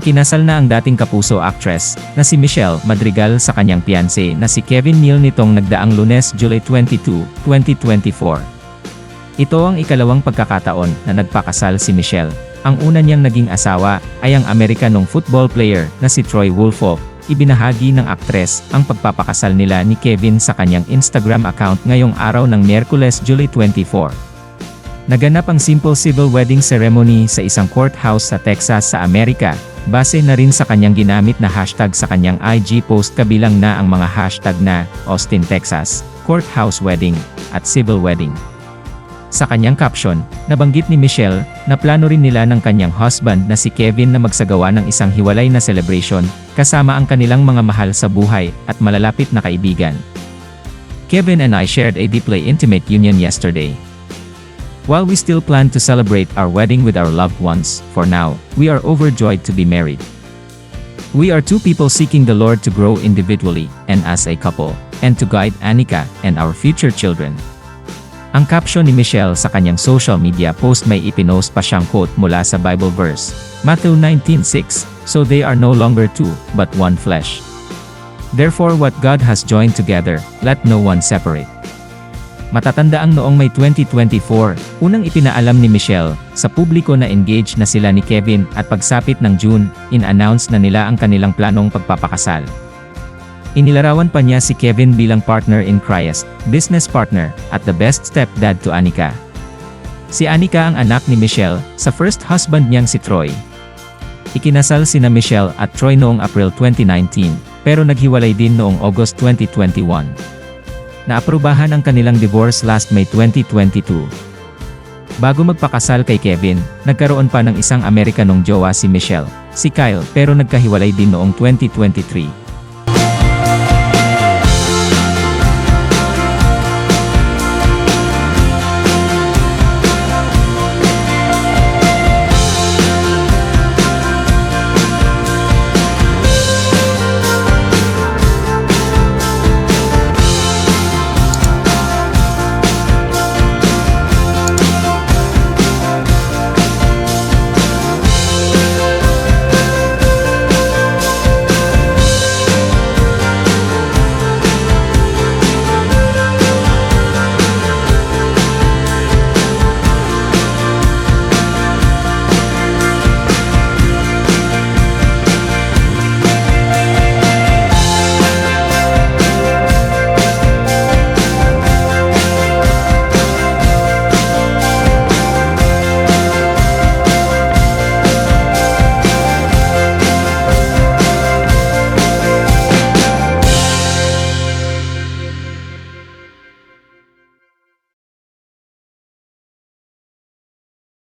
Ikinasal na ang dating kapuso actress na si Michelle Madrigal sa kanyang fiancé na si Kevin Neal nitong nagdaang Lunes, July 22, 2024. Ito ang ikalawang pagkakataon na nagpakasal si Michelle. Ang una niyang naging asawa ay ang Amerikanong football player na si Troy Woolfolk. Ibinahagi ng aktres ang pagpapakasal nila ni Kevin sa kanyang Instagram account ngayong araw ng Miyerkules, July 24. Naganap ang simple civil wedding ceremony sa isang courthouse sa Texas sa Amerika, base na rin sa kanyang ginamit na hashtag sa kanyang IG post, kabilang na ang mga hashtag na Austin, Texas, courthouse wedding, at civil wedding. Sa kanyang caption, nabanggit ni Michelle na plano rin nila ng kanyang husband na si Kevin na magsagawa ng isang hiwalay na celebration, kasama ang kanilang mga mahal sa buhay at malalapit na kaibigan. Kevin and I shared a deeply intimate union yesterday. While we still plan to celebrate our wedding with our loved ones, for now, we are overjoyed to be married. We are two people seeking the Lord to grow individually and as a couple, and to guide Anika and our future children. Ang caption ni Michelle sa kanyang social media post may ipinost pa siyang quote mula sa Bible verse, Matthew 19:6, "So they are no longer two, but one flesh. Therefore what God has joined together, let no one separate." Matatandaang noong May 2024, unang ipinaalam ni Michelle sa publiko na engaged na sila ni Kevin, at pagsapit ng June, in-announce na nila ang kanilang planong pagpapakasal. Inilarawan pa niya si Kevin bilang partner in Christ, business partner, at the best stepdad to Anika. Si Anika ang anak ni Michelle sa first husband niyang si Troy. Ikinasal sina Michelle at Troy noong April 2019, pero naghiwalay din noong August 2021. Naaprubahan ang kanilang divorce last May 2022. Bago magpakasal kay Kevin, nagkaroon pa ng isang Amerikanong jowa si Michelle, si Kyle, pero nagkahiwalay din noong 2023.